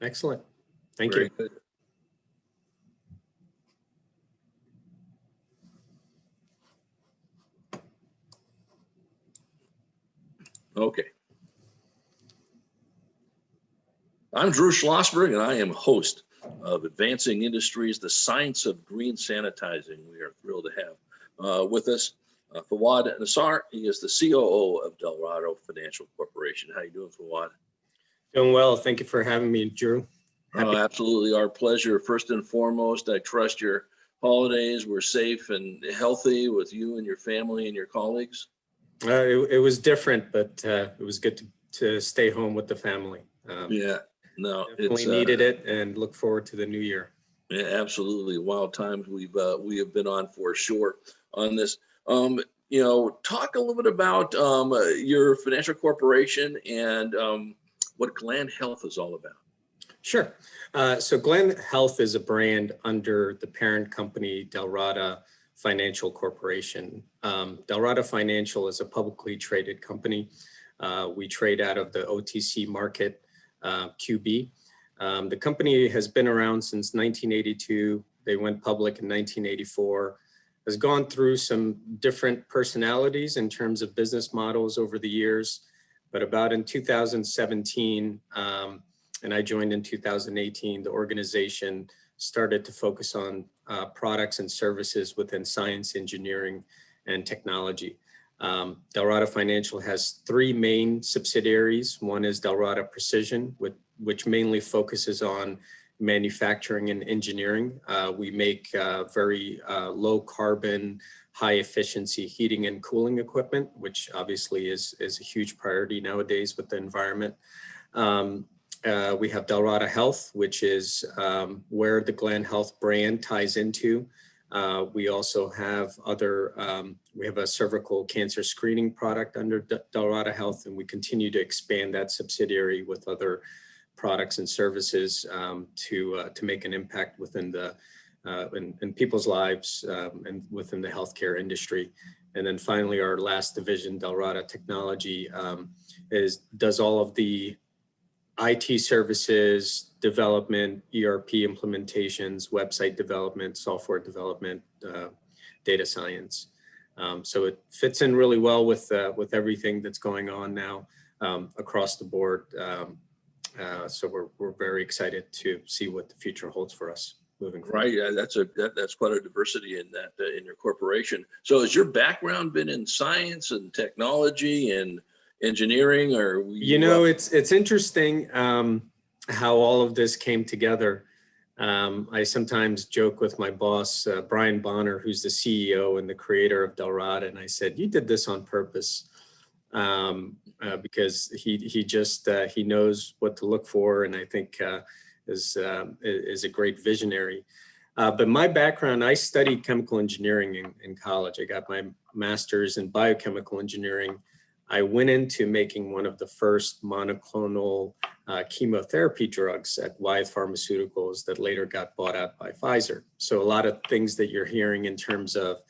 Excellent. Thank Very you. good. Okay. I'm Drew Schlossberg, and I am host of Advancing Industries, the Science of Green Sanitizing. We are thrilled to have with us Fawad Nassar. He is the COO of Delrado Financial Corporation. How you doing, Fawad? Doing well. Thank you for having me, Drew. Oh, absolutely, our pleasure. First and foremost, I trust your holidays were safe and healthy with you and your family and your colleagues. It was different, but it was good to stay home with the family. Yeah, no, Definitely needed it, and look forward to the new year. Yeah, absolutely. Wild times we have been on for sure on this. Talk a little bit about your financial corporation and what Gland Health is all about. Sure. So Gland Health is a brand under the parent company, Delrado Financial Corporation. Delrado Financial is a publicly traded company. We trade out of the OTC market, QB. The company has been around since 1982. They went public in 1984. Has gone through some different personalities in terms of business models over the years, but about in 2017, and I joined in 2018, the organization started to focus on products and services within science, engineering, and technology. Delrado Financial has three main subsidiaries. One is Delrado Precision, which mainly focuses on manufacturing and engineering. We make very low carbon, high efficiency heating and cooling equipment, which obviously is a huge priority nowadays with the environment. We have Delrado Health, which is where the Gland Health brand ties into. We also have we have a cervical cancer screening product under Delrado Health, and we continue to expand that subsidiary with other products and services to make an impact within in people's lives and within the healthcare industry. And then finally, our last division, Delrado Technology, does all of the IT services, development, ERP implementations, website development, software development, data science. So it fits in really well with everything that's going on now across the board. So we're very excited to see what the future holds for us moving forward. Right, yeah, that's quite a diversity in that in your corporation. So has your background been in science and technology and engineering, or it's interesting how all of this came together. I sometimes joke with my boss, Brian Bonner, who's the CEO and the creator of Delrado, and I said, "You did this on purpose," because he knows what to look for, and I think is a great visionary. But my background, I studied chemical engineering in college. I got my master's in biochemical engineering. I went into making one of the first monoclonal chemotherapy drugs at Wyeth Pharmaceuticals that later got bought out by Pfizer. So a lot of things that you're hearing in terms of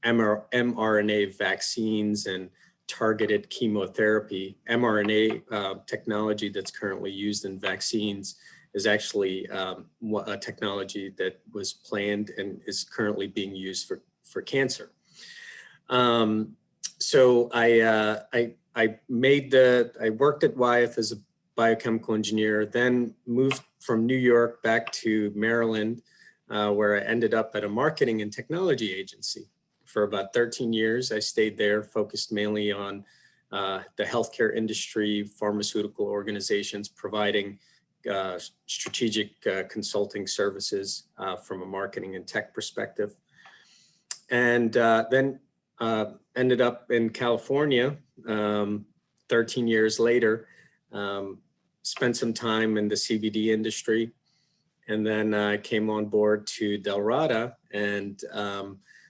mRNA vaccines and targeted chemotherapy, mRNA technology that's currently used in vaccines is actually a technology that was planned and is currently being used for cancer. So I worked at Wyeth as a biochemical engineer, then moved from New York back to Maryland, where I ended up at a marketing and technology agency. For about 13 years, I stayed there, focused mainly on the healthcare industry, pharmaceutical organizations, providing strategic consulting services from a marketing and tech perspective. And then ended up in California 13 years later, spent some time in the CBD industry, and then I came on board to Delrado. And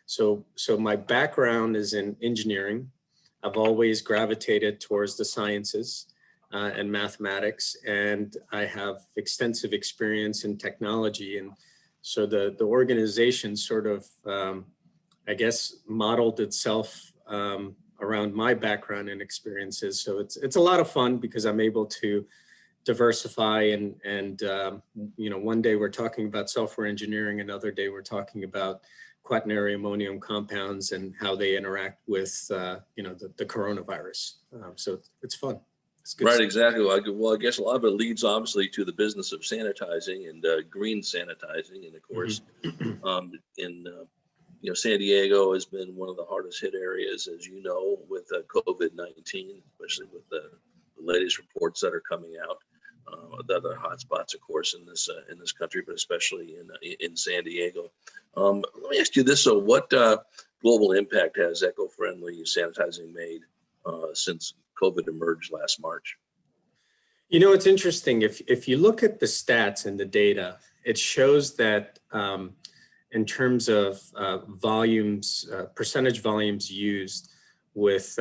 so my background is in engineering. I've always gravitated towards the sciences and mathematics, and I have extensive experience in technology. And so the organization sort of, I guess, modeled itself around my background and experiences. So it's a lot of fun because I'm able to diversify and one day we're talking about software engineering, another day we're talking about quaternary ammonium compounds and how they interact with the coronavirus. So it's fun. It's good Right, stuff. exactly. Well, I guess a lot of it leads obviously to the business of sanitizing and green sanitizing, and of course, San Diego has been one of the hardest hit areas, as you know, with COVID-19, especially with the latest reports that are coming out. The other hotspots, of course, in this country, but especially in San Diego. Let me ask you this: so, what global impact has eco-friendly sanitizing made since COVID emerged last March? It's interesting. If you look at the stats and the data, it shows that in terms of volumes, percentage volumes used with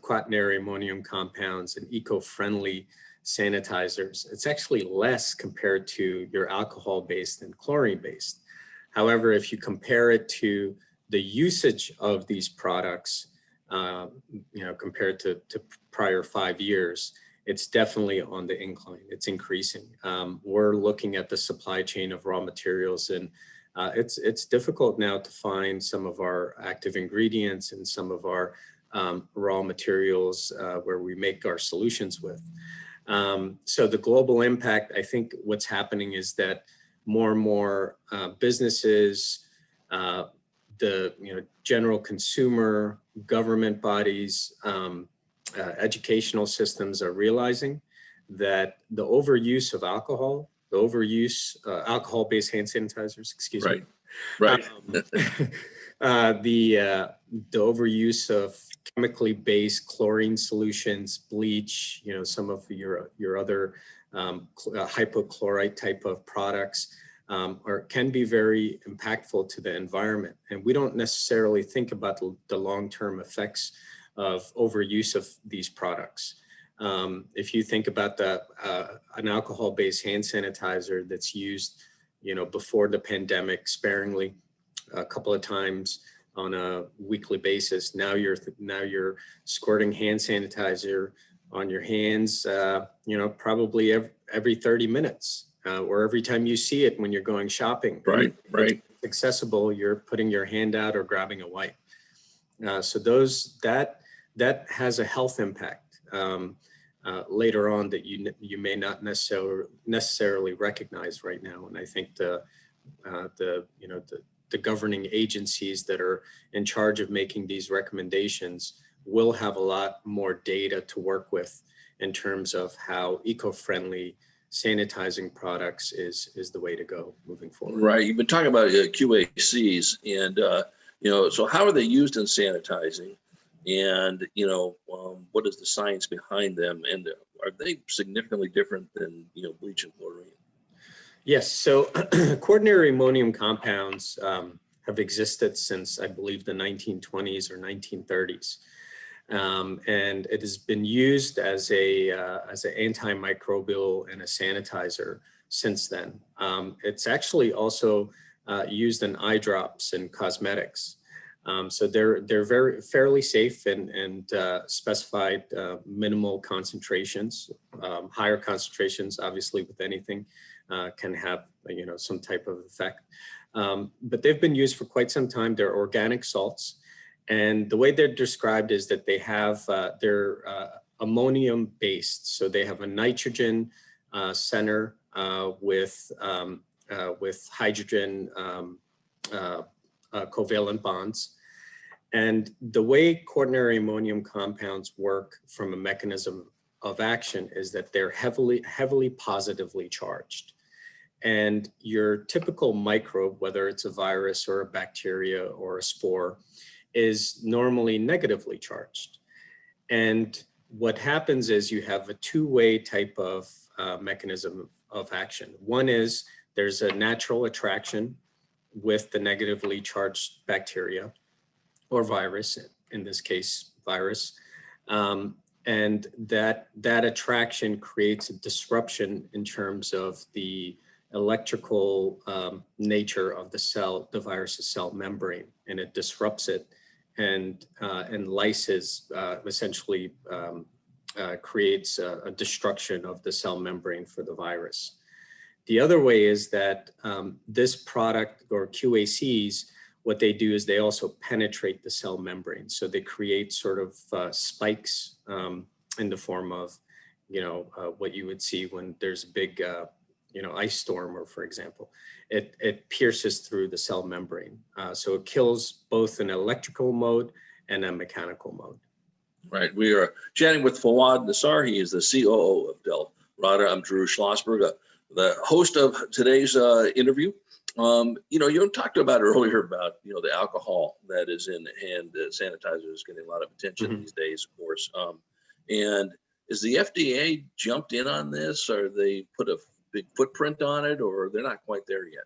quaternary ammonium compounds and eco-friendly sanitizers, it's actually less compared to your alcohol-based and chlorine-based. However, if you compare it to the usage of these products, compared to prior 5 years, it's definitely on the incline. It's increasing. We're looking at the supply chain of raw materials, and it's difficult now to find some of our active ingredients and some of our raw materials where we make our solutions with. So the global impact, I think what's happening is that more and more businesses, the general consumer, government bodies, educational systems are realizing that the overuse of alcohol, the overuse alcohol-based hand sanitizers, excuse me. Right. The overuse of chemically based chlorine solutions, bleach, some of your other hypochlorite type of products can be very impactful to the environment. And we don't necessarily think about the long-term effects of overuse of these products. If you think about an alcohol-based hand sanitizer that's used, before the pandemic sparingly, a couple of times on a weekly basis, now you're squirting hand sanitizer on your hands, probably every 30 minutes, or every time you see it when you're going shopping. Right. It's accessible. You're putting your hand out or grabbing a wipe. So that has a health impact later on that you may not necessarily recognize right now. And I think the governing agencies that are in charge of making these recommendations will have a lot more data to work with in terms of how eco-friendly sanitizing products is the way to go moving forward. Right. You've been talking about QACs, and so how are they used in sanitizing? And what is the science behind them? And are they significantly different than bleach and chlorine? Yes. So quaternary ammonium compounds have existed since, I believe, the 1920s or 1930s, and it has been used as an antimicrobial and a sanitizer since then. It's actually also used in eye drops and cosmetics. So they're fairly safe and specified minimal concentrations. Higher concentrations, obviously, with anything can have some type of effect. But they've been used for quite some time. They're organic salts, and the way they're described is that they're ammonium based. So they have a nitrogen center with hydrogen covalent bonds. And the way quaternary ammonium compounds work from a mechanism of action is that they're heavily positively charged. And your typical microbe, whether it's a virus or a bacteria or a spore, is normally negatively charged. And what happens is you have a two-way type of mechanism of action. One is there's a natural attraction with the negatively charged bacteria or virus, in this case, virus. And that attraction creates a disruption in terms of the electrical nature of the virus's cell membrane, and it disrupts it and lyses, essentially creates a destruction of the cell membrane for the virus. The other way is that this product, or QACs, what they do is they also penetrate the cell membrane. So they create sort of spikes in the form of, what you would see when there's a big, ice storm, or for example, it pierces through the cell membrane. So it kills both an electrical mode and a mechanical mode. Right. We are chatting with Fawad Nassar. He is the COO of Delrada. I'm Drew Schlossberg, the host of today's interview. You talked about earlier about, the alcohol that is in hand sanitizer is getting a lot of attention these days, of course. And is the FDA jumped in on this, or they put a big footprint on it, or they're not quite there yet?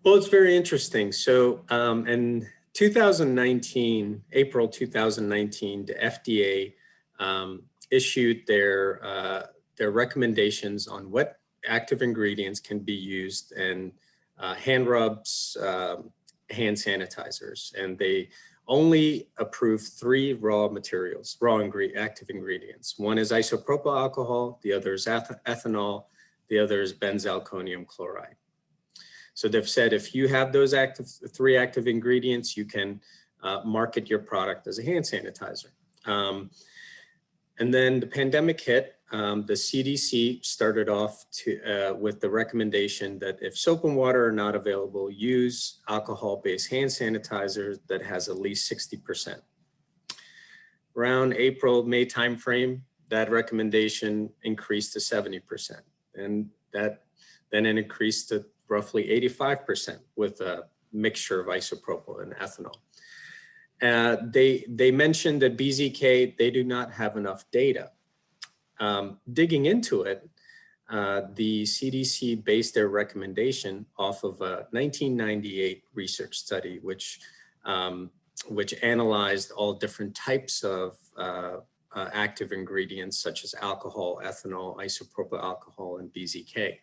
Well, it's very interesting. So, in 2019, April 2019, the FDA issued their recommendations on what active ingredients can be used in hand rubs, hand sanitizers, and they only approved 3 raw materials, active ingredients. One is isopropyl alcohol, the other is ethanol, the other is benzalkonium chloride. So they've said if you have those 3 active ingredients, you can market your product as a hand sanitizer. And then the pandemic hit. The CDC started off with the recommendation that if soap and water are not available, use alcohol-based hand sanitizers that has at least 60%. Around April, May timeframe, that recommendation increased to 70%. And then it increased to roughly 85% with a mixture of isopropyl and ethanol. They mentioned that BZK, they do not have enough data. Digging into it, the CDC based their recommendation off of a 1998 research study, which analyzed all different types of active ingredients such as alcohol, ethanol, isopropyl alcohol, and BZK.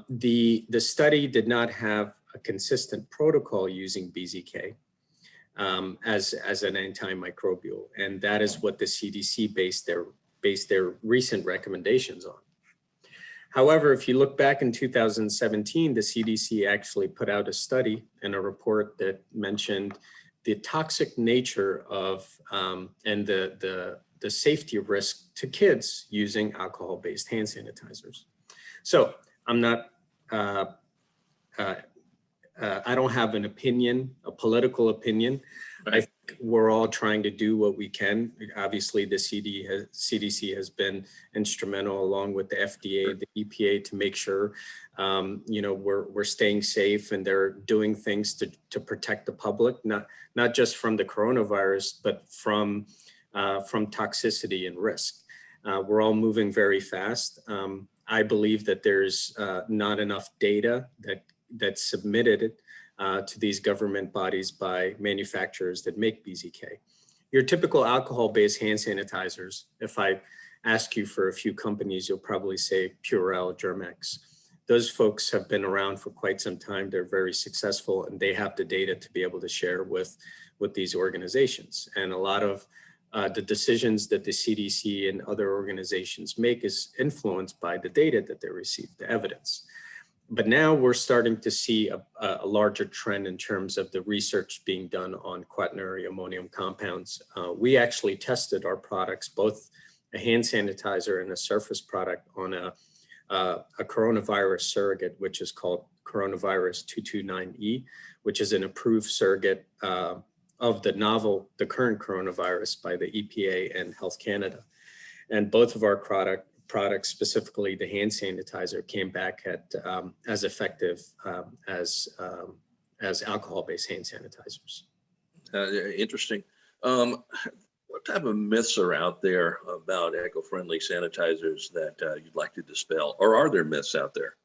The study did not have a consistent protocol using BZK as an antimicrobial, and that is what the CDC based their recent recommendations on. However, if you look back in 2017, the CDC actually put out a study and a report that mentioned the toxic nature of and the safety risk to kids using alcohol-based hand sanitizers. So I'm not, I don't have an opinion, a political opinion. Right. I think we're all trying to do what we can. Obviously, the CDC has been instrumental, along with the FDA, the EPA, to make sure we're staying safe, and they're doing things to protect the public, not just from the coronavirus, but from toxicity and risk. We're all moving very fast. I believe that there's not enough data that's submitted to these government bodies by manufacturers that make BZK. Your typical alcohol-based hand sanitizers, if I ask you for a few companies, you'll probably say Purell, Germex. Those folks have been around for quite some time. They're very successful, and they have the data to be able to share with these organizations. And a lot of the decisions that the CDC and other organizations make is influenced by the data that they receive, the evidence. But now we're starting to see a larger trend in terms of the research being done on quaternary ammonium compounds. We actually tested our products, both a hand sanitizer and a surface product, on a coronavirus surrogate, which is called coronavirus 229E, which is an approved surrogate of the current coronavirus by the EPA and Health Canada. And both of our products, specifically the hand sanitizer, came back at as effective as alcohol-based hand sanitizers. Interesting. What type of myths are out there about eco-friendly sanitizers that you'd like to dispel, or are there myths out there?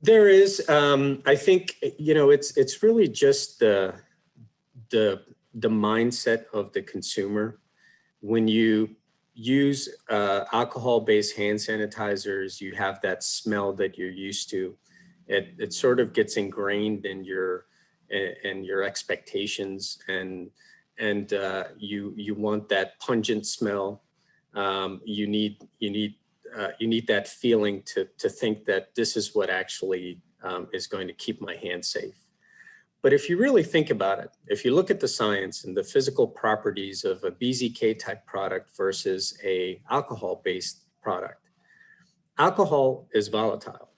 There is. I think it's really just the mindset of the consumer. When you use alcohol-based hand sanitizers, you have that smell that you're used to. It sort of gets ingrained in your expectations, and and you want that pungent smell. You need that feeling to think that this is what actually is going to keep my hand safe. But if you really think about it, if you look at the science and the physical properties of a BZK type product versus a alcohol-based product, alcohol is volatile,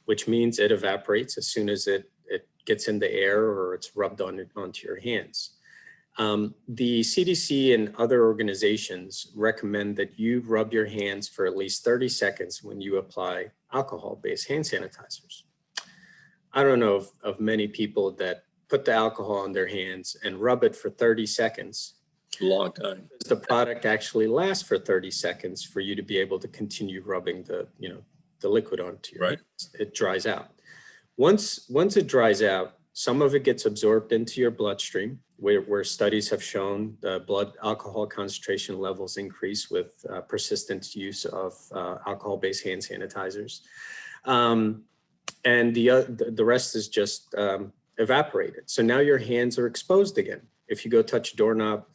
which means it evaporates as soon as it gets in the air or it's rubbed onto your hands. The CDC and other organizations recommend that you rub your hands for at least 30 seconds when you apply alcohol-based hand sanitizers. I don't know of many people that put the alcohol on their hands and rub it for 30 seconds. Long time. The product actually lasts for 30 seconds for you to be able to continue rubbing the liquid onto your hands. It dries out. Once it dries out, some of it gets absorbed into your bloodstream, where studies have shown the blood alcohol concentration levels increase with persistent use of alcohol-based hand sanitizers. And the rest is just evaporated. So now your hands are exposed again. If you go touch a doorknob,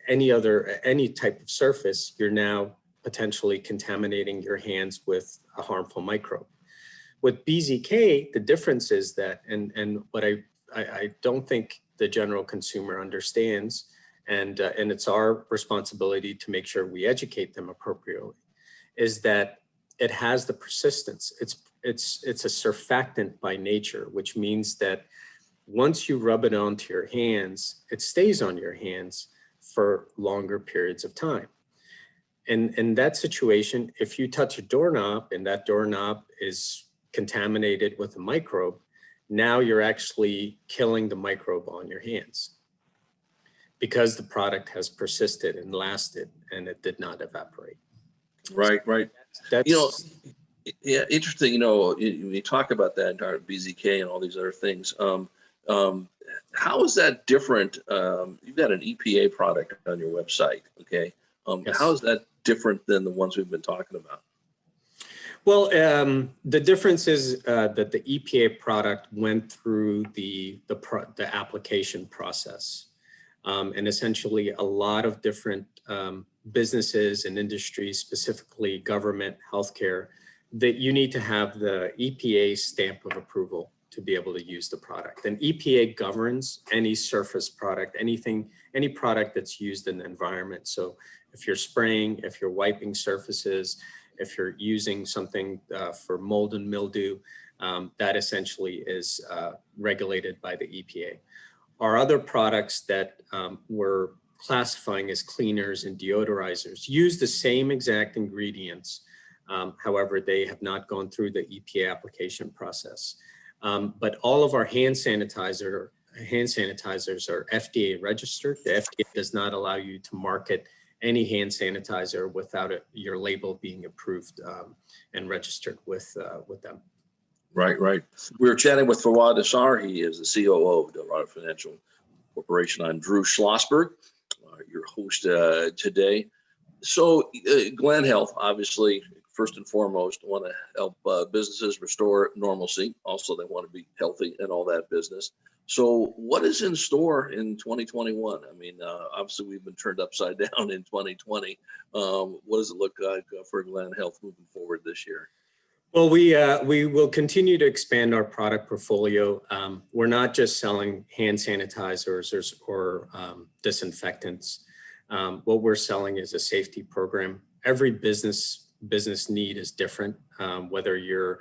any type of surface, you're now potentially contaminating your hands with a harmful microbe. With BZK, the difference is that, and what I don't think the general consumer understands, and it's our responsibility to make sure we educate them appropriately, is that it has the persistence. It's a surfactant by nature, which means that once you rub it onto your hands, it stays on your hands for longer periods of time. And in that situation, if you touch a doorknob and that doorknob is contaminated with a microbe, now you're actually killing the microbe on your hands because the product has persisted and lasted and it did not evaporate. Right. That's, yeah, interesting. You talk about that entire BZK and all these other things. How is that different? You've got an EPA product on your website, okay? Yes. How is that different than the ones we've been talking about? Well, the difference is that the EPA product went through the application process. And essentially a lot of different businesses and industries, specifically government, healthcare, that you need to have the EPA stamp of approval to be able to use the product. And EPA governs any surface product, any product that's used in the environment. So if you're spraying, if you're wiping surfaces, if you're using something for mold and mildew, that essentially is regulated by the EPA. Our other products that we're classifying as cleaners and deodorizers use the same exact ingredients. However, they have not gone through the EPA application process. But all of our hand sanitizers are FDA registered. The FDA does not allow you to market any hand sanitizer without your label being approved and registered with them. Right. We were chatting with Fawad Assar. He is the COO of Delrado Financial Corporation. I'm Drew Schlossberg, your host today. So Glen Health, obviously, first and foremost, want to help businesses restore normalcy. Also, they want to be healthy and all that business. So what is in store in 2021? I mean, obviously, we've been turned upside down in 2020. What does it look like for Glen Health moving forward this year? Well, we will continue to expand our product portfolio. We're not just selling hand sanitizers or disinfectants. What we're selling is a safety program. Every business need is different, whether you're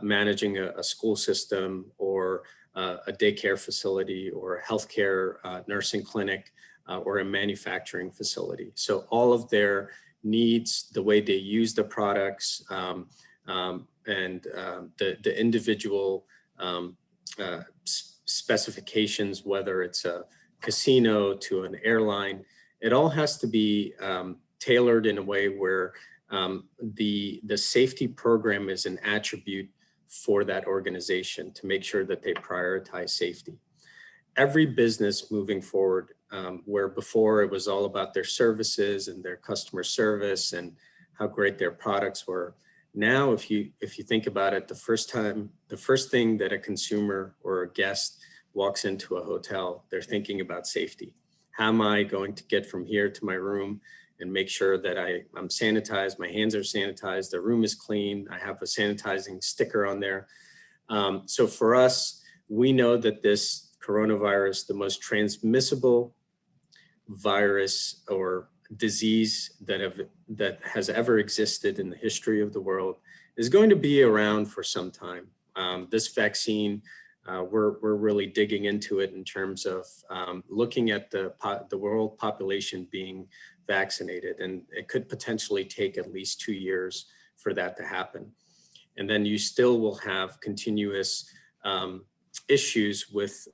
managing a school system or a daycare facility or a healthcare nursing clinic or a manufacturing facility. So all of their needs, the way they use the products, and the individual specifications, whether it's a casino to an airline, it all has to be tailored in a way where the safety program is an attribute for that organization to make sure that they prioritize safety. Every business moving forward, where before it was all about their services and their customer service and how great their products were. Now, if you think about it, the first thing that a consumer or a guest walks into a hotel, they're thinking about safety. How am I going to get from here to my room and make sure that I'm sanitized, my hands are sanitized, the room is clean, I have a sanitizing sticker on there. So for us, we know that this coronavirus, the most transmissible virus or disease that has ever existed in the history of the world, is going to be around for some time. This vaccine, we're really digging into it in terms of looking at the world population being vaccinated, and it could potentially take at least 2 years for that to happen. And then you still will have continuous issues with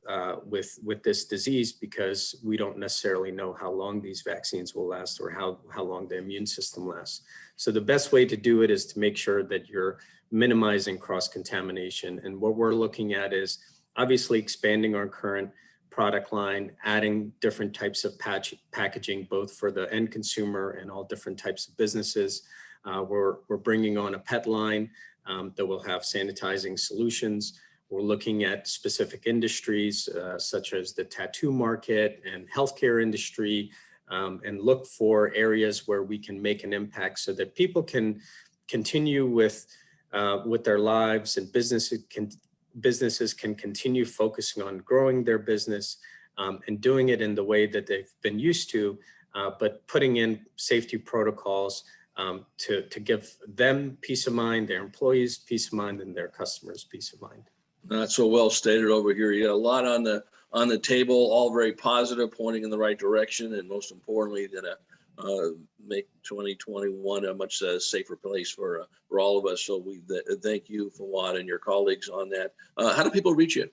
this disease, because we don't necessarily know how long these vaccines will last or how long the immune system lasts. So the best way to do it is to make sure that you're minimizing cross-contamination. And what we're looking at is obviously expanding our current product line, adding different types of packaging, both for the end consumer and all different types of businesses. We're bringing on a pet line that will have sanitizing solutions. We're looking at specific industries such as the tattoo market and healthcare industry, and look for areas where we can make an impact so that people can continue with their lives, and businesses can continue focusing on growing their business and doing it in the way that they've been used to, but putting in safety protocols to give them peace of mind, their employees peace of mind, and their customers peace of mind. Not so well stated over here. You got a lot on the table, all very positive, pointing in the right direction, and most importantly, that make 2021 a much safer place for all of us. So we thank you, Fawad, and your colleagues on that. How do people reach you?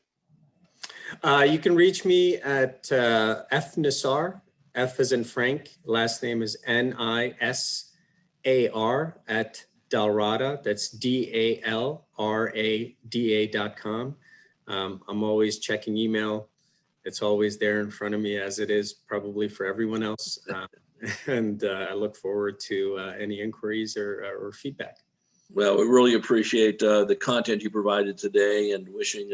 You can reach me at F Nassar, F as in Frank, last name is Nisar at Dalrada, that's DALRADA.com. I'm always checking email. It's always there in front of me, as it is probably for everyone else. And I look forward to any inquiries or feedback. Well, we really appreciate the content you provided today, and wishing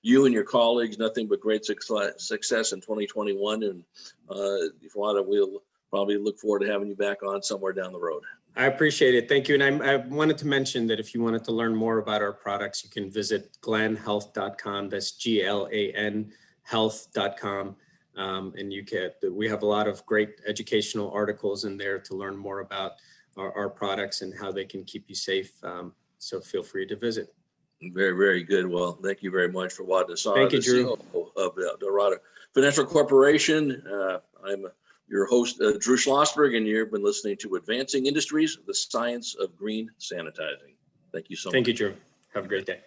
you and your colleagues nothing but great success in 2021. And Fawad, we'll probably look forward to having you back on somewhere down the road. I appreciate it. Thank you. And I wanted to mention that if you wanted to learn more about our products, you can visit glanhealth.com. That's GLAN health.com. And we have a lot of great educational articles in there to learn more about our products and how they can keep you safe. So feel free to visit. Very, very good. Well, thank you very much, Fawad Nassar, Thank you, the Drew. CEO of Dalrada Financial Corporation. I'm your host, Drew Schlossberg, and you've been listening to Advancing Industries, the Science of Green Sanitizing. Thank you so much. Thank you, Drew. Have a great day.